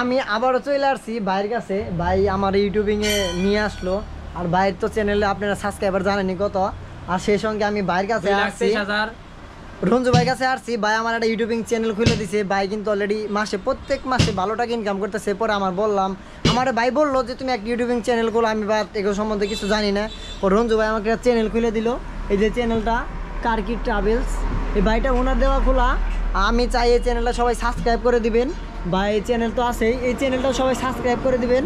আমি আবারও চলে আসছি ভাইয়ের কাছে। ভাই আমার ইউটিউবিংয়ে নিয়ে আসলো, আর ভাইয়ের তো চ্যানেলে আপনারা সাবস্ক্রাইবার জানেনি কত। আর সেই সঙ্গে আমি ভাইয়ের কাছে আসছি, রঞ্জু ভাইয়ের কাছে আসছি। ভাই আমার একটা ইউটিউবিং চ্যানেল খুলে দিছে। ভাই কিন্তু অলরেডি প্রত্যেক মাসে ভালো টাকা ইনকাম করতেছে। পরে আমার বললাম, আমার ভাই বললো যে তুমি একটা ইউটিউবিং চ্যানেল খুলো। আমি বা এগুলো সম্বন্ধে কিছু জানি না। পর রঞ্জু ভাই আমাকে একটা চ্যানেল খুলে দিল। এই যে চ্যানেলটা কারকি ট্রাভেলস, এই ভাইটা ওনার দেওয়া খোলা। আমি চাই এই চ্যানেলটা সবাই সাবস্ক্রাইব করে দিবেন। ভাই চ্যানেল তো আছেই, এই চ্যানেলটা সবাই সাবস্ক্রাইব করে দিবেন,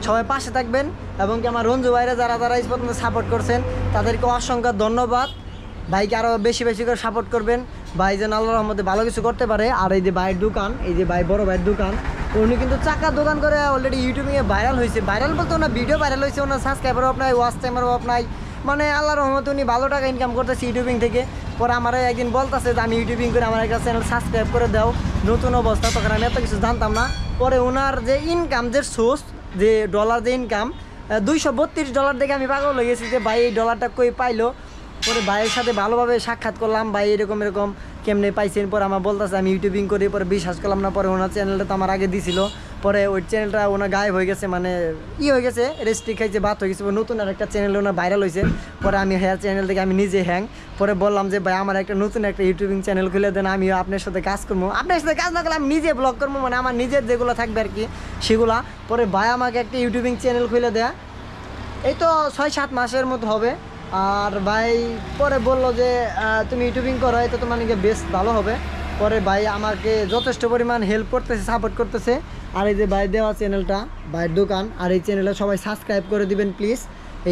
সবাই পাশে থাকবেন। এবং কি আমার রঞ্জু ভাইরা যারা যারা এই পর্যন্ত সাপোর্ট করছেন তাদেরকে অসংখ্য ধন্যবাদ। ভাইকে আরও বেশি বেশি করে সাপোর্ট করবেন। ভাই যেন আল্লাহর রহমতে ভালো কিছু করতে পারে। আর এই যে ভাইয়ের দোকান, এই যে ভাই বড় ভাইয়ের দোকান, উনি কিন্তু চাকার দোকান করে অলরেডি ইউটিউবে ভাইরাল হয়েছে। ভাইরাল বলতে ওনার ভিডিও ভাইরাল হয়েছে, ওনার সাবস্ক্রাইবারও আপনার ওয়াচ টাইমারও আপনার, মানে আল্লাহর রহমতে উনি ভালো টাকা ইনকাম করতেছে ইউটিউবিং থেকে। পরে আমার একদিন বলতেছে যে আমি ইউটিউবিং করে আমার একটা চ্যানেল সাবস্ক্রাইব করে দাও, নতুন অবস্থা। তখন আমি এত কিছু জানতাম না। পরে ওনার যে ইনকাম, যে সোর্স, যে ডলার, যে ইনকাম $232 দেখে আমি পাগল হয়ে গেছি যে ভাই এই ডলারটা কই পাইলো। পরে ভাইয়ের সাথে ভালোভাবে সাক্ষাৎ করলাম, ভাই এরকম এরকম কেমনে পাইছেন। পরে আমার বলতেছে আমি ইউটিউবিং করি। পরে বিশ্বাস করলাম না। পরে ওনার চ্যানেলটা তো আমার আগে দিছিল, পরে ওই চ্যানেলটা ওনার গায়েব হয়ে গেছে, মানে হয়ে গেছে, রেস্ট্রিক্ট হয়েছে, বাদ হয়ে গেছে। নতুন আর একটা চ্যানেল ওনার ভাইরাল হয়েছে। পরে আমি হেয়ার চ্যানেল থেকে আমি নিজে পরে বললাম যে ভাই আমার একটা নতুন একটা ইউটিউবিং চ্যানেল খুলে দেন, আমি আপনার সাথে কাজ করবো। আপনার সাথে কাজ না করলে আমি নিজে ব্লগ করবো, মানে আমার নিজের যেগুলো থাকবে আর কি সেগুলা। পরে ভাই আমাকে একটা ইউটিউবিং চ্যানেল খুলে দেয়া, এই তো 6-7 মাসের মতো হবে। আর ভাই পরে বললো যে তুমি ইউটিউবিং করো, এটা তোমার নাকি বেশ ভালো হবে। পরে ভাই আমাকে যথেষ্ট পরিমাণ হেল্প করতেছে, সাপোর্ট করতেছে। আর এই যে ভাই দেওয়া চ্যানেলটা, ভাইয়ের দোকান, আর এই চ্যানেলে সবাই সাবস্ক্রাইব করে দিবেন প্লিজ।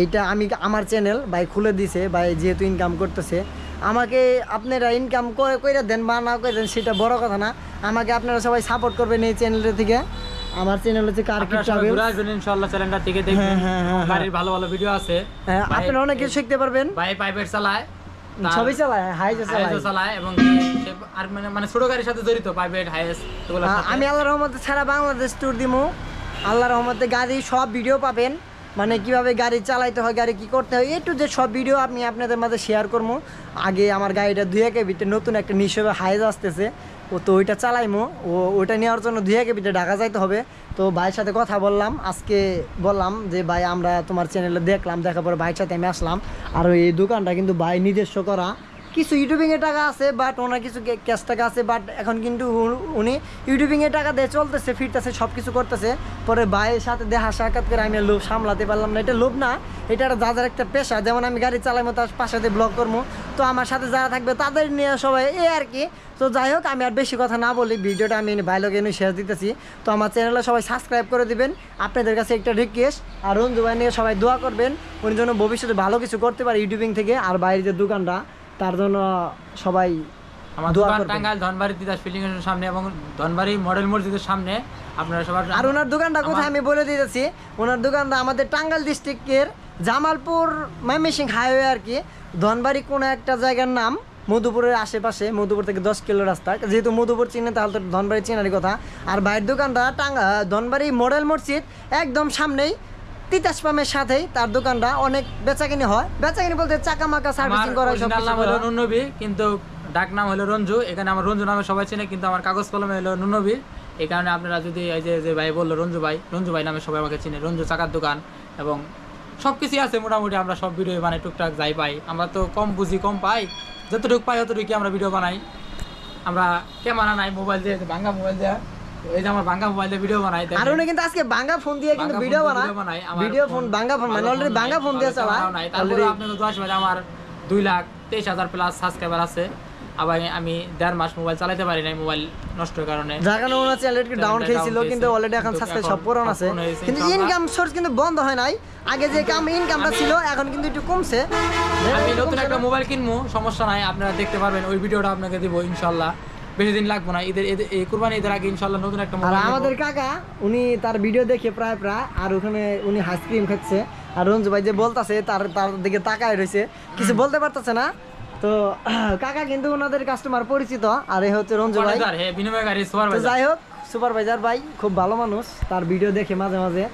এইটা আমার চ্যানেল ভাই খুলে দিছে। ভাই যেহেতু ইনকাম করতেছে, আমাকে আপনারা ইনকাম করে দেন বা না করে দেন সেটা বড় কথা না, আমাকে আপনারা সবাই সাপোর্ট করবেন এই চ্যানেলটা থেকে। আমার চ্যানেল হচ্ছে কারকি ট্রাভেলস, আসবেন ইনশাআল্লাহ। চ্যানেলটা থেকে দেখবেন, গাড়ির ভালো ভালো ভিডিও আছে। হ্যাঁ, আপনারা অনেক কিছু শিখতে পারবেন। ভাই প্রাইভেট চালায়, সবই চালায়, হাইজে চালায়, এবং আর মানে ছোট গাড়ির সাথে জড়িত, প্রাইভেট হাইস এগুলো। আমি আল্লাহর রহমতে সারা বাংলাদেশ ট্যুর দিমু। আল্লাহর রহমতে গাড়ি সব ভিডিও পাবেন, মানে কিভাবে গাড়ি চালাইতে হয়, গাড়ি কি করতে হয়, একটু যে সব ভিডিও আমি আপনাদের মাঝে শেয়ার করবো। আগে আমার গাড়িটা 2 কেবিতে নতুন একটা নিঃসবে হাইজ আসতেছে, তো ওইটা চালাইমো। ওইটা নেওয়ার জন্য 2 কেবিতে ঢাকা যাইতে হবে। তো ভাইয়ের সাথে কথা বললাম, আজকে বললাম যে ভাই আমরা তোমার চ্যানেলে দেখলাম, দেখার পরে ভাইয়ের সাথে আমি আসলাম। আর এই দোকানটা কিন্তু ভাই নিজস্ব করা, কিছু ইউটিউবিংয়ের টাকা আছে, বাট ওনার কিছু ক্যাশ টাকা আছে। বাট এখন কিন্তু উনি ইউটিউবিংয়ের টাকা দিয়ে চলতেছে, ফিরতেছে, সব কিছু করতেছে। পরে ভাইয়ের সাথে দেখা সাক্ষাৎ করে আমি লোভ সামলাতে পারলাম না। এটা লোভ না, এটা একটা যাদের একটা পেশা। যেমন আমি গাড়ি চালাইমো, তার পাশে দিয়ে ব্লগ করবো, তো আমার সাথে যারা থাকবে তাদের নিয়ে সবাই এই আর কি। তো যাই হোক, আমি আর বেশি কথা না বলি, ভিডিওটা আমি ভাইলোকে এনে শেয়ার দিতেছি। তো আমার চ্যানেলে সবাই সাবস্ক্রাইব করে দিবেন, আপনাদের কাছে একটা রিকোয়েস্ট। আর রঞ্জু ভাই নিয়ে সবাই দোয়া করবেন, উনি যেন ভবিষ্যতে ভালো কিছু করতে পারে ইউটিউবিং থেকে। আর বাইরের যে দোকানটা, তার জন্য সবাই আমার দোকান টাঙ্গাইল ধনবাড়ি তিতাস ফিলিং এর সামনে এবং ধনবাড়ি মডেল মসজিদের সামনে। আপনারা সবাই, আর ওনার দোকানটা কোথায় আমি বলে দিতেছি। ওনার দোকানটা আমাদের টাঙ্গাইল ডিস্ট্রিক্টের জামালপুর ময়মনসিংহ হাইওয়ে আর কি, ধনবাড়ি কোনো একটা জায়গার নাম, মধুপুরের আশেপাশে, মধুপুর থেকে 10 কিলো রাস্তা। যেহেতু মধুপুর চিনে, তাহলে তো ধনবাড়ি চেনারই কথা। আর বাইরের দোকানটা ধনবাড়ি মডেল মসজিদ একদম সামনেই, তিতাস পাম্পের সাথেই তার দোকানটা। অনেক বেচাকিনি হয়, বেচাকিনি বলতে চাকা মাকা সার্ভিসিং করা। নাম হলো নুনবী, কিন্তু ডাক নাম হলো রঞ্জু। এখানে আমার রঞ্জু নামে সবাই চেনে, কিন্তু আমার কাগজ কলমে হলো নুনবী। এই কারণে আপনারা যদি এই যে ভাই বললো রঞ্জু ভাই নামে সবাই আমাকে চিনে। রঞ্জু চাকার দোকান এবং সব কিছুই আছে মোটামুটি। আমরা সব ভিডিও বানাই, টুকটাক যাই পাই। আমরা তো কম বুঝি, কম পাই, যতটুকু পাই অতটুকু আমরা ভিডিও বানাই। আমরা ক্যামেরা নাই, মোবাইল দিয়ে, ভাঙ্গা মোবাইল দিয়ে, এই যে আমার ভাঙ্গা মোবাইল দিয়ে ভিডিও বানাই। আর উনি কিন্তু আজকে ভাঙ্গা ফোন দিয়ে কিন্তু ভিডিও বানায়, ভিডিও ফোন ভাঙ্গা ফোন, মানে অলরেডি ভাঙ্গা ফোন দিয়ে চালায়। তারপরে আপনাদের 10 মাসে আমার 2,23,000 প্লাস সাবস্ক্রাইবার আছে। আবার আমি 1.5 মাস মোবাইল চালাতে পারি নাই, মোবাইল নষ্টের কারণে। যার কারণে ওনার চ্যানেল একটু ডাউন খেয়েছিল, কিন্তু অলরেডি এখন সাবস্ক্রাইব সব পূরণ আছে। কিন্তু ইনকাম সোর্স কিন্তু বন্ধ হয় নাই। আগে যে ইনকামটা ছিল, এখন কিন্তু একটু কমছে। আমি নতুন একটা মোবাইল কিনবো, সমস্যা নাই, আপনারা দেখতে পারবেন। ওই ভিডিওটা আপনাকে দিব ইনশাআল্লাহ, বেশি দিন লাগবে না। এই কুরবানি ঈদের আগে ইনশাআল্লাহ নতুন একটা মোবাইল। আর আমাদের কাকা, উনি তার ভিডিও দেখে প্রায় আর ওখানে উনি আইসক্রিম খাচ্ছে। আর রঞ্জু ভাই যে বলতেছে, তার দিকে তাকায় রয়েছে, কিছু বলতে পারতেছে না। তো কাকা কিন্তু ওনাদের কাস্টমার পরিচিত। আর এই হচ্ছে রঞ্জু ভাই, যাই হোক সুপারভাইজার ভাই, খুব ভালো মানুষ। তার ভিডিও দেখে মাঝে মাঝে,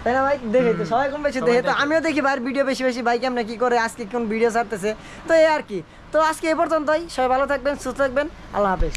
তাই না ভাই? দেখে তো সবাই কম বেশি দেখে, তো আমিও দেখি ভাইয়ের ভিডিও বেশি বেশি, ভাই কেমন কি করে, আজকে কোন ভিডিও ছাড়তেছে। তো এই আর কি। তো আজকে এই পর্যন্তই, সবাই ভালো থাকবেন, সুস্থ থাকবেন, আল্লাহ হাফেজ।